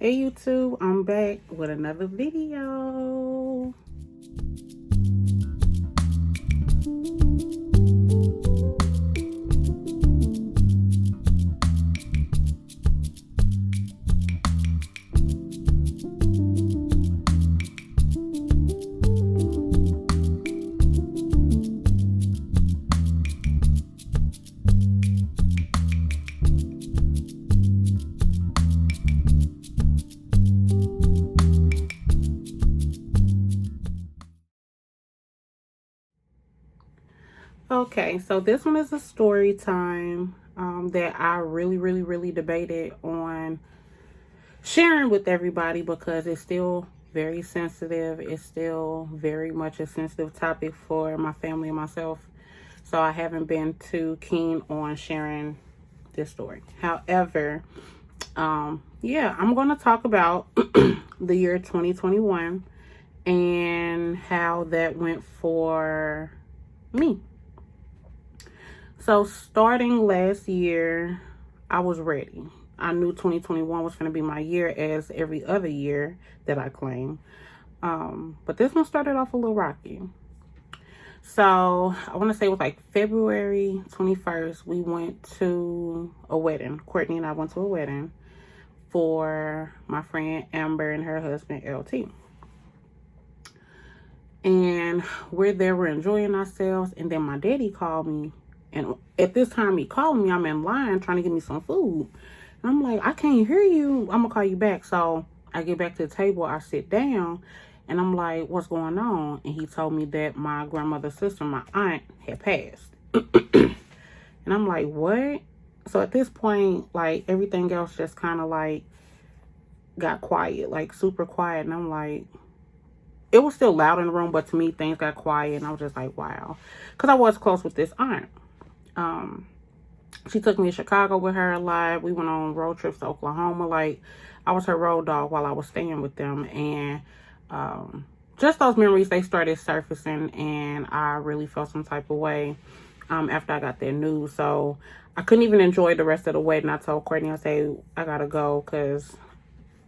Hey YouTube, I'm back with another video. Okay, so this one is a story time that I really debated on sharing with everybody because it's still very sensitive. It's still very much a sensitive topic for my family and myself. So I haven't been too keen on sharing this story. However, yeah, I'm going to talk about the year 2021 and how that went for me. So starting last year, I was ready. I knew 2021 was going to be my year as every other year that I claim. But this one started off a little rocky. So I want to say it was like February 21st, we went to a wedding. Courtney and I went to a wedding for my friend Amber and her husband LT. And we're there, we're enjoying ourselves. And then my daddy called me. And at this time he called me, I'm in line trying to get me some food. And I'm like, I can't hear you. I'm going to call you back. So I get back to the table, I sit down. And I'm like, what's going on? And he told me that my grandmother's sister, my aunt, had passed. And I'm like, what? So at this point, like, everything else just kind of like got quiet, like super quiet. And I'm like, it was still loud in the room, but to me, things got quiet. And I was just like, wow. Because I was close with this aunt. She took me to Chicago with her a lot. We went on road trips to Oklahoma. Like, I was her road dog while I was staying with them. And just those memories, they started surfacing. And I really felt some type of way after I got that news. So I couldn't even enjoy the rest of the wedding. I told Courtney, I say, I got to go because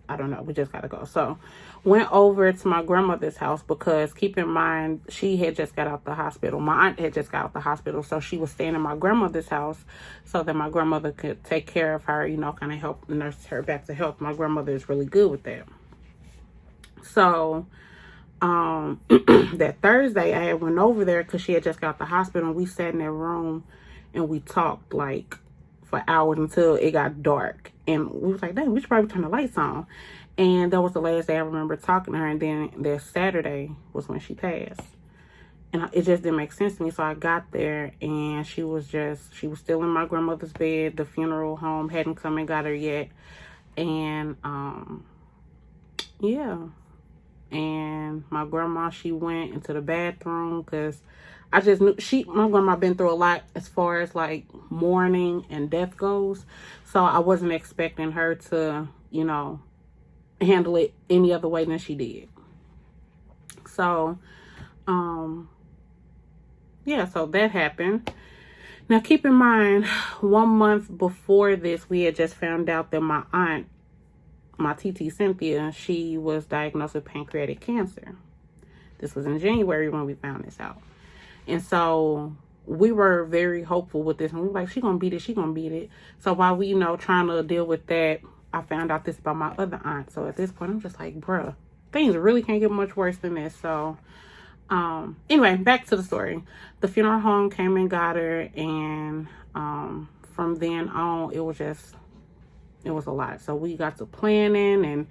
I don't know, we just gotta go. So went over to my grandmother's house because keep in mind, she had just got out the hospital. My aunt had just got out the hospital. So she was staying in my grandmother's house so that my grandmother could take care of her, you know, kind of help nurse her back to health. My grandmother is really good with that. So that Thursday I had went over there because she had just got out the hospital, and we sat in that room and we talked like for hours until it got dark. And we was like, dang, we should probably turn the lights on. And that was the last day I remember talking to her. And then that Saturday was when she passed. And it just didn't make sense to me. So I got there and she was still in my grandmother's bed. The funeral home hadn't come and got her yet. And yeah. And my grandma, she went into the bathroom because I just knew my grandma been through a lot as far as like mourning and death goes. So I wasn't expecting her to, you know, handle it any other way than she did. So, yeah, so that happened. Now keep in mind, 1 month before this, we had just found out that my aunt, my TT Cynthia, she was diagnosed with pancreatic cancer. This was in January when we found this out. And so we were very hopeful with this. And we were like, she gonna beat it, she gonna beat it. So while we, you know, trying to deal with that, I found out this about my other aunt. So at this point, I'm just like, bruh, things really can't get much worse than this. So anyway, back to the story. The funeral home came and got her. And from then on, it was a lot. So we got to planning, and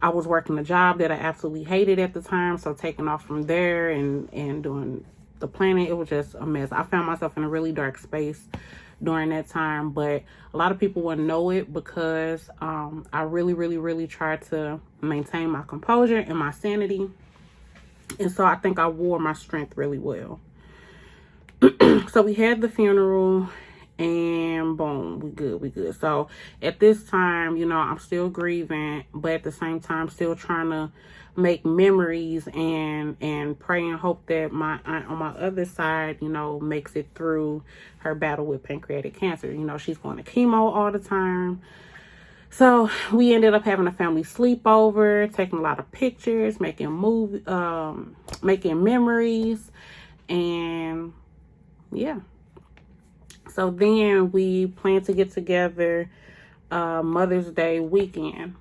I was working a job that I absolutely hated at the time. So taking off from there and doing the planning, it was just a mess. I found myself in a really dark space during that time, but a lot of people wouldn't know it because I really tried to maintain my composure and my sanity. And so I think I wore my strength really well. So we had the funeral and boom, we good. So at this time, you know, I'm still grieving, but at the same time still trying to make memories and pray and hope that my aunt on my other side, you know, makes it through her battle with pancreatic cancer. You know, she's going to chemo all the time. So we ended up having a family sleepover, taking a lot of pictures, making memories, and yeah. So then we planned to get together Mother's Day weekend.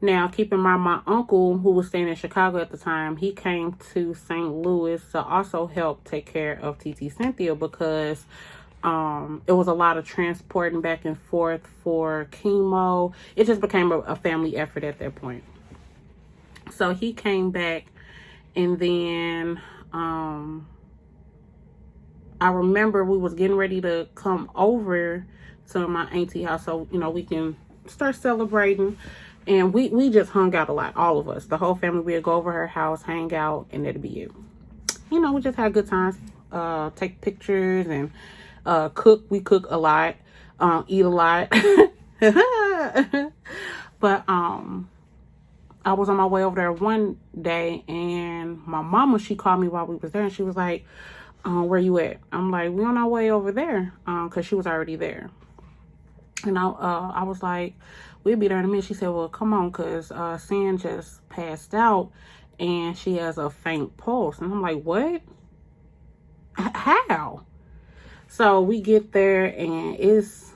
Now, keep in mind, my uncle, who was staying in Chicago at the time, he came to St. Louis to also help take care of TT Cynthia because it was a lot of transporting back and forth for chemo. It just became a family effort at that point. So he came back, and then I remember we was getting ready to come over to my auntie house so, we can start celebrating. And we just hung out a lot, all of us. The whole family, we'd go over her house, hang out, and that'd be it. We just had good times, take pictures and cook. We cook a lot, eat a lot. But I was on my way over there one day, and my mama, she called me while we was there, and she was like, where you at? I'm like, we on our way over there, because she was already there. And I was like, we'll be there in a minute. She said, well, come on, because Sin just passed out, and she has a faint pulse. And I'm like, what? How? So we get there, and it's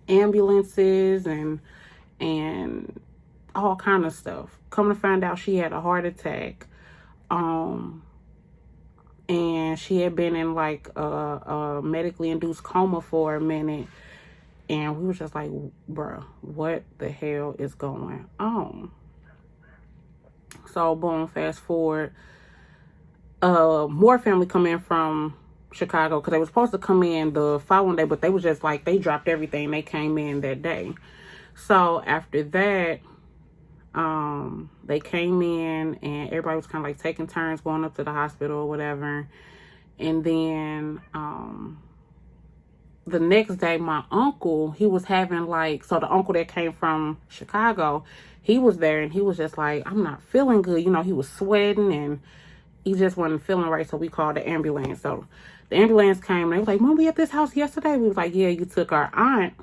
ambulances and all kind of stuff. Come to find out, she had a heart attack. And she had been in like a medically induced coma for a minute. And we were just like, bruh, what the hell is going on? So boom, fast forward. More family come in from Chicago because they were supposed to come in the following day, but they was just like, they dropped everything. They came in that day. So after that, they came in and everybody was kind of like taking turns going up to the hospital or whatever. And then the next day, my uncle, he was having so the uncle that came from Chicago, he was there and he was just like, I'm not feeling good. He was sweating and he just wasn't feeling right. So we called the ambulance. So the ambulance came and they was like, Mom, we at this house yesterday. We was like, yeah, you took our aunt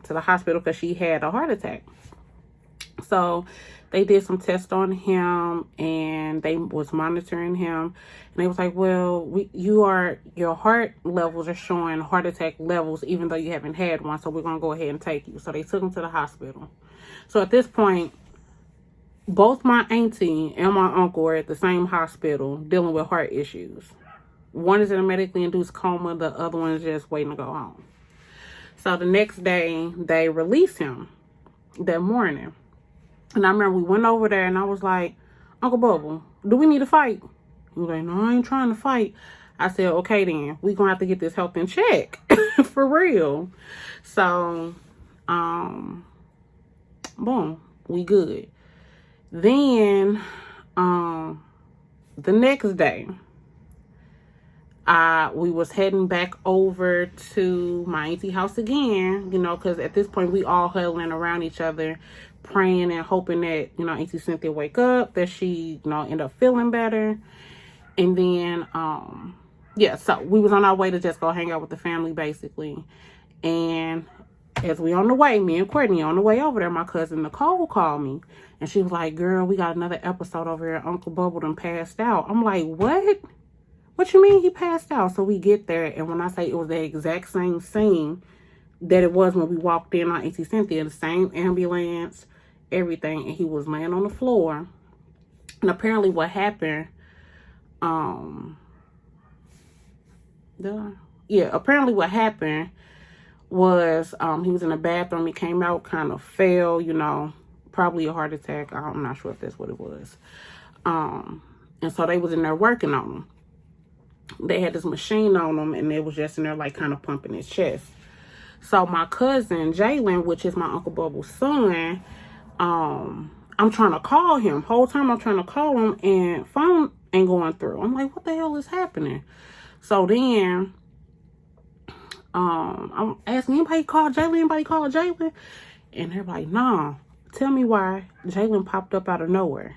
to the hospital because she had a heart attack. So they did some tests on him and they was monitoring him. And they was like, well, your heart levels are showing heart attack levels even though you haven't had one. So we're going to go ahead and take you. So they took him to the hospital. So at this point, both my auntie and my uncle are at the same hospital dealing with heart issues. One is in a medically induced coma. The other one is just waiting to go home. So the next day, they released him that morning. And I remember we went over there and I was like, Uncle Bubble, do we need to fight? He was like, no, I ain't trying to fight. I said, okay then, we gonna have to get this health in check. For real. So, boom, we good. Then, the next day, we was heading back over to my auntie house again, because at this point we all huddling around each other, praying and hoping that, Auntie Cynthia wake up, that she, end up feeling better. And then, so we was on our way to just go hang out with the family, basically. And as we on the way, me and Courtney on the way over there, my cousin Nicole called me. And she was like, girl, we got another episode over here. Uncle Bubble done passed out. I'm like, what? What you mean he passed out? So we get there, and when I say it was the exact same scene that it was when we walked in on Auntie Cynthia, the same ambulance, everything, and he was laying on the floor. And apparently what happened, apparently what happened was he was in the bathroom, he came out, kind of fell, probably a heart attack. I'm not sure if that's what it was. And so they was in there working on him. They had this machine on him, and it was just in there, kind of pumping his chest. So my cousin, Jalen, which is my Uncle Bubble's son, I'm trying to call him. Whole time I'm trying to call him, and phone ain't going through. I'm like, what the hell is happening? So then, I'm asking, anybody call Jalen? And they're like, nah, tell me why Jalen popped up out of nowhere.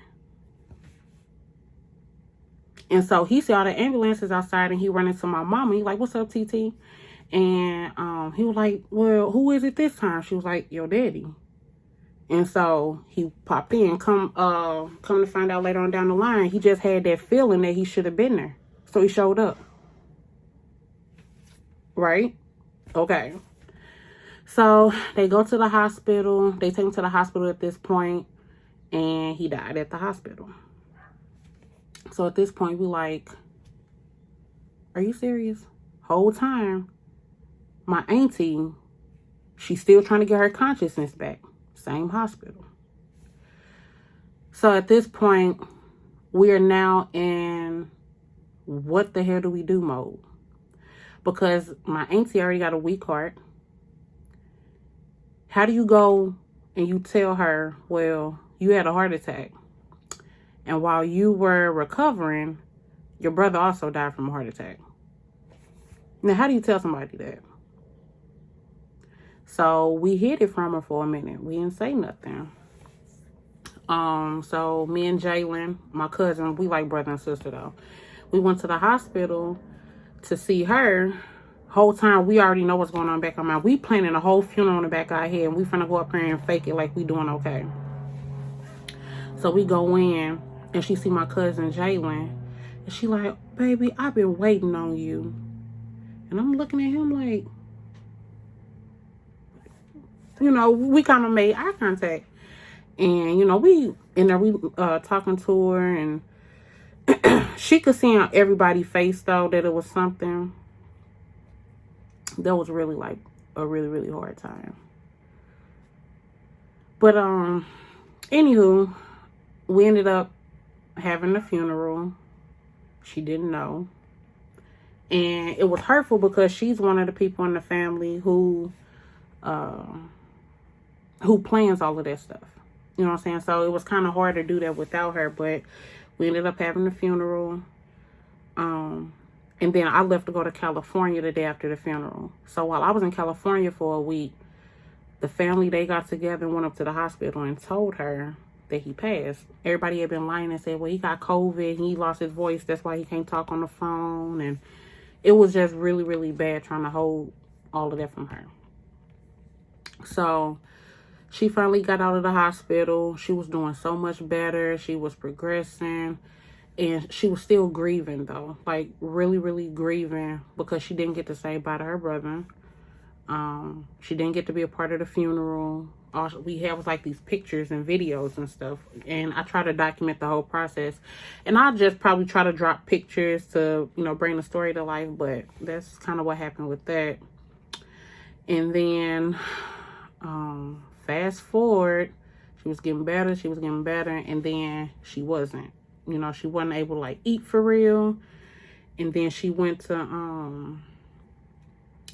And so he saw the ambulances outside, and he ran into my mama. He like, what's up, TT? And he was like, well, who is it this time? She was like, your daddy. And so he popped in. Come to find out later on down the line, he just had that feeling that he should have been there. So he showed up. Right? Okay. So they go to the hospital. They take him to the hospital at this point, and he died at the hospital. So at this point, we like, are you serious? Whole time, my auntie, she's still trying to get her consciousness back. Same hospital. So at this point, we are now in what the hell do we do mode. Because my auntie already got a weak heart. How do you go and you tell her, well, you had a heart attack, and while you were recovering, your brother also died from a heart attack? Now, how do you tell somebody that? So we hid it from her for a minute. We didn't say nothing. So me and Jalen, my cousin, we like brother and sister though. We went to the hospital to see her. Whole time we already know what's going on back on my. We planning a whole funeral in the back of our head, and we finna go up here and fake it like we doing okay. So we go in, and she see my cousin Jalen, and she like, baby, I've been waiting on you. And I'm looking at him like, you know, we kind of made eye contact, and you know, we in there, we talking to her, and she could see on everybody's face though that it was something. That was really like a really, really hard time. But anywho, we ended up having a funeral. She didn't know. And it was hurtful because she's one of the people in the family who plans all of that stuff. You know what I'm saying? So it was kind of hard to do that without her, but we ended up having a funeral. And then I left to go to California the day after the funeral. So while I was in California for a week, the family, they got together and went up to the hospital and told her that he passed. Everybody had been lying and said, well, he got COVID. He lost his voice. That's why he can't talk on the phone. And it was just really, really bad trying to hold all of that from her. So she finally got out of the hospital. She was doing so much better. She was progressing. And she was still grieving, though. Like, really, really grieving because she didn't get to say bye to her brother. She didn't get to be a part of the funeral. All we had was, like, these pictures and videos and stuff. And I try to document the whole process. And I'll just probably try to drop pictures to, you know, bring the story to life. But that's kind of what happened with that. And then, fast forward, she was getting better. She was getting better. And then she wasn't. You know, she wasn't able to, like, eat for real. And then she went to,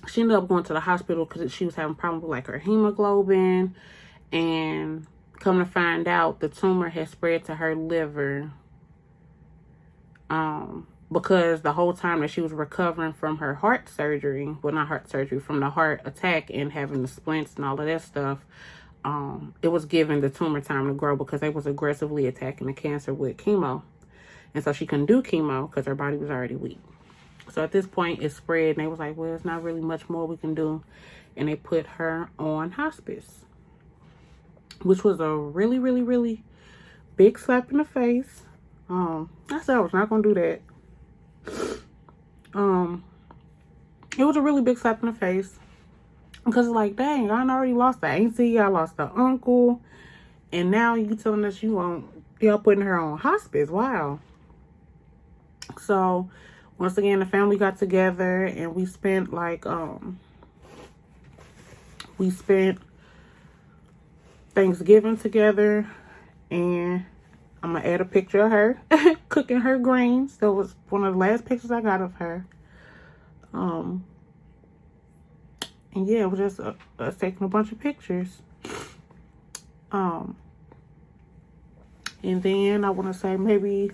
she ended up going to the hospital because she was having problems with, like, her hemoglobin. And come to find out, the tumor had spread to her liver. Because the whole time that she was recovering from her heart surgery, well, not heart surgery, from the heart attack and having the splints and all of that stuff, it was giving the tumor time to grow because they was aggressively attacking the cancer with chemo. And so she couldn't do chemo because her body was already weak. So at this point, it spread, and they was like, well, it's not really much more we can do. And they put her on hospice, which was a really, really, really big slap in the face. I said I was not going to do that. It was a really big slap in the face. Because it's like, dang, I already lost the auntie, I lost the uncle, and now you telling us y'all putting her on hospice. Wow. So once again, the family got together and we spent Thanksgiving together, and I'm gonna add a picture of her cooking her greens. That was one of the last pictures I got of her. And yeah, it was just us taking a bunch of pictures. And then I want to say maybe,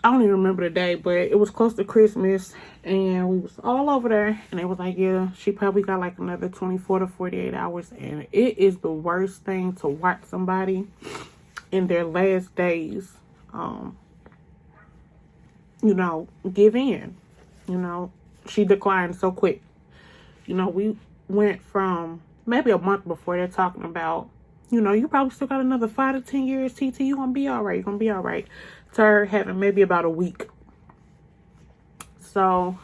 I don't even remember the day, but it was close to Christmas. And we was all over there. And they was like, yeah, she probably got like another 24 to 48 hours. And it is the worst thing to watch somebody in their last days, you know, give in. You know, she declined so quick. You know, we went from maybe a month before, they're talking about You know, you probably still got another 5 to 10 years, TT. You're going to be all right. You're going to be all right. To her having maybe about a week. So,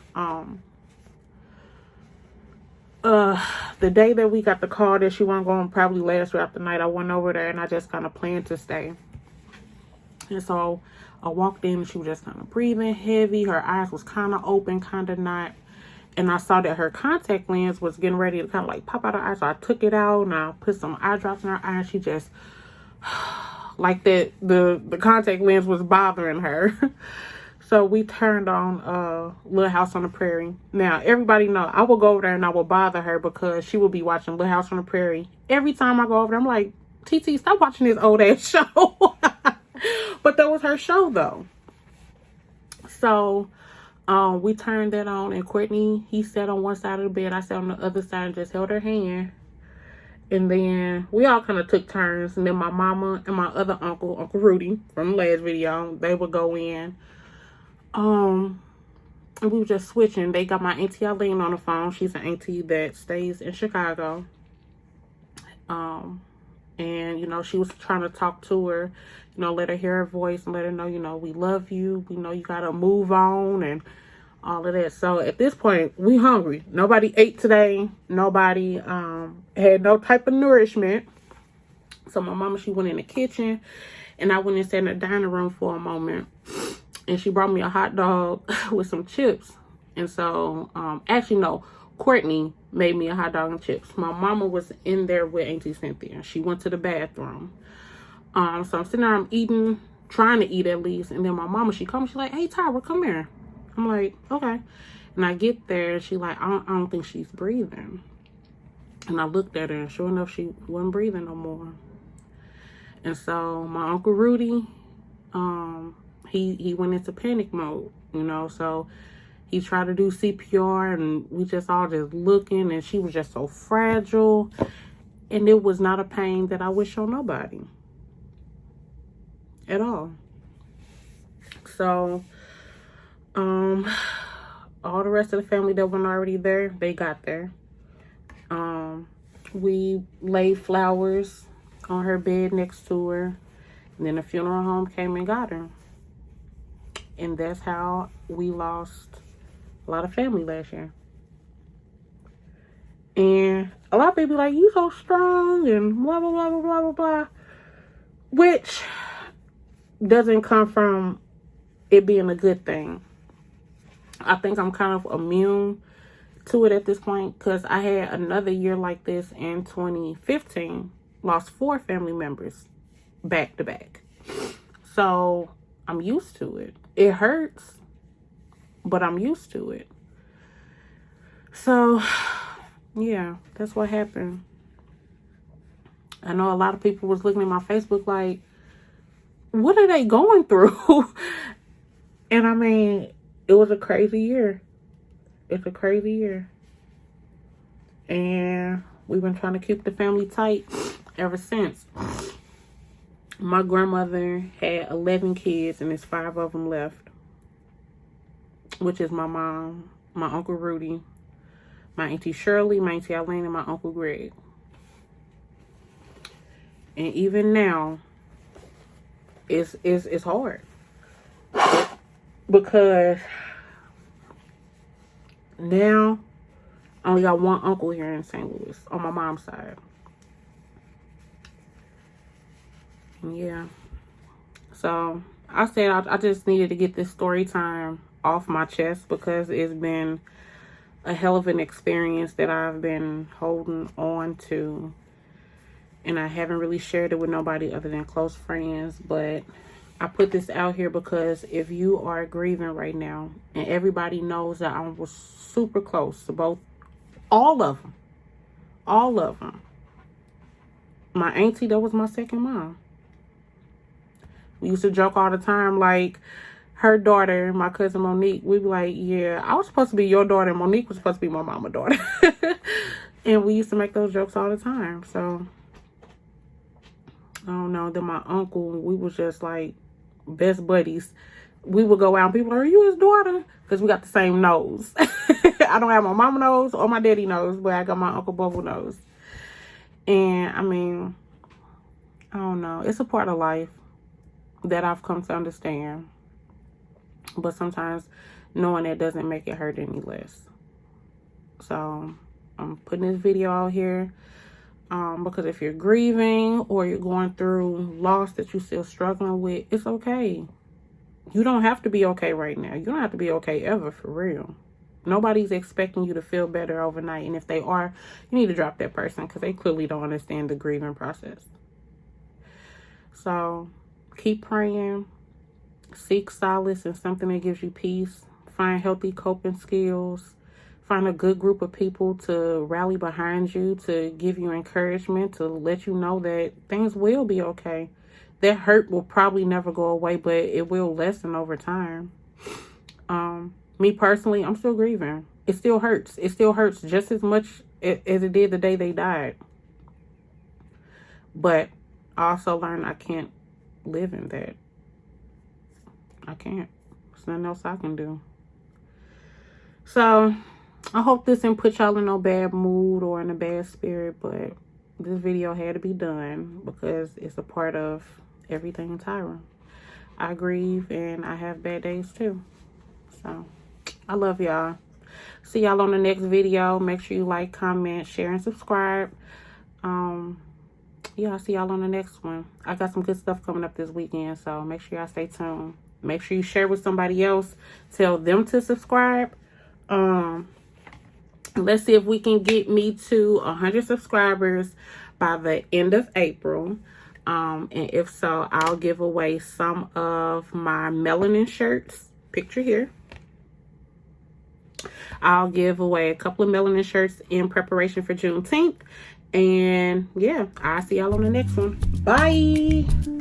the day that we got the call that she wasn't going to probably last throughout the night, I went over there and I just kind of planned to stay. And so I walked in and she was just kind of breathing heavy. Her eyes was kind of open, kind of not. And I saw that her contact lens was getting ready to kind of like pop out her eye. So I took it out and I put some eye drops in her eye. And she just, like that, the contact lens was bothering her. So we turned on Little House on the Prairie. Now, everybody know I will go over there and I will bother her because she will be watching Little House on the Prairie. Every time I go over there, I'm like, TT, stop watching this old ass show. But that was her show though. So we turned that on and Courtney, he sat on one side of the bed. I sat on the other side and just held her hand. And then we all kind of took turns. And then my mama and my other uncle, Uncle Rudy from the last video, they would go in. And we were just switching. They got my auntie Eileen on the phone. She's an auntie that stays in Chicago. And, you know, she was trying to talk to her, you know, let her hear her voice and let her know, you know, we love you. We know you got to move on and all of that. So at this point, we hungry. Nobody ate today. Nobody had no type of nourishment. So my mama, she went in the kitchen and I went and sat in the dining room for a moment. And she brought me a hot dog with some chips. And so, actually, no, Courtney made me a hot dog and chips. My mama was in there with Auntie Cynthia. She went to the bathroom. So I'm sitting there, I'm eating, trying to eat at least. And then my mama, she comes, she's like, hey, Tyra, come here. I'm like, okay. And I get there, and she's like, I don't think she's breathing. And I looked at her, and sure enough, she wasn't breathing no more. And so my Uncle Rudy, he went into panic mode, you know, so he tried to do CPR and we just all just looking and she was just so fragile and it was not a pain that I wish on nobody at all. So, all the rest of the family that weren't already there, they got there. We laid flowers on her bed next to her and then the funeral home came and got her. And that's how we lost a lot of family last year. And a lot of people like, you so strong and blah, blah, blah, blah, blah, blah, blah. Which doesn't come from it being a good thing. I think I'm kind of immune to it at this point because I had another year like this in 2015. Lost 4 family members back to back. So I'm used to it. It hurts, but I'm used to it. So, yeah, that's what happened. I know a lot of people was looking at my Facebook like, what are they going through? And I mean, it was a crazy year. It's a crazy year. And we've been trying to keep the family tight ever since. My grandmother had 11 kids and there's 5 of them left. Which is my mom, my Uncle Rudy, my Auntie Shirley, my Auntie Eileen, and my Uncle Greg. And even now, it's hard. Because now, I only got one uncle here in St. Louis on my mom's side. Yeah. So I said I just needed to get this story time off my chest because it's been a hell of an experience that I've been holding on to. And I haven't really shared it with nobody other than close friends. But I put this out here because if you are grieving right now, and everybody knows that I was super close to all of them. My auntie, that was my second mom. We used to joke all the time, like, her daughter, my cousin Monique, we'd be like, yeah, I was supposed to be your daughter, and Monique was supposed to be my mama's daughter. And we used to make those jokes all the time. So, I don't know. Then my uncle, we was just, like, best buddies. We would go out, and people were like, are you his daughter? Because we got the same nose. I don't have my mama nose or my daddy nose, but I got my Uncle Bubble nose. And, I mean, I don't know. It's a part of life that I've come to understand. But sometimes knowing that doesn't make it hurt any less. So I'm putting this video out here because if you're grieving or you're going through loss that you're still struggling with, it's okay. You don't have to be okay right now. You don't have to be okay ever, for real. Nobody's expecting you to feel better overnight. And if they are, you need to drop that person because they clearly don't understand the grieving process. So keep praying. Seek solace in something that gives you peace. Find healthy coping skills. Find a good group of people to rally behind you, to give you encouragement, to let you know that things will be okay. That hurt will probably never go away, but it will lessen over time. Me personally, I'm still grieving. It still hurts. It still hurts just as much as it did the day they died. But I also learned I can't live in that. I can't. There's nothing else I can do. So I hope this didn't put y'all in no bad mood or in a bad spirit, but this video had to be done because it's a part of everything Tyra. I grieve and I have bad days too. So I love y'all. See y'all on the next video. Make sure you like, comment, share, and subscribe. Yeah, I'll see y'all on the next one. I got some good stuff coming up this weekend, so make sure y'all stay tuned. Make sure you share with somebody else. Tell them to subscribe. Let's see if we can get me to 100 subscribers by the end of April. And if so, I'll give away some of my melanin shirts. Picture here. I'll give away a couple of melanin shirts in preparation for Juneteenth. And yeah, I'll see y'all on the next one. Bye.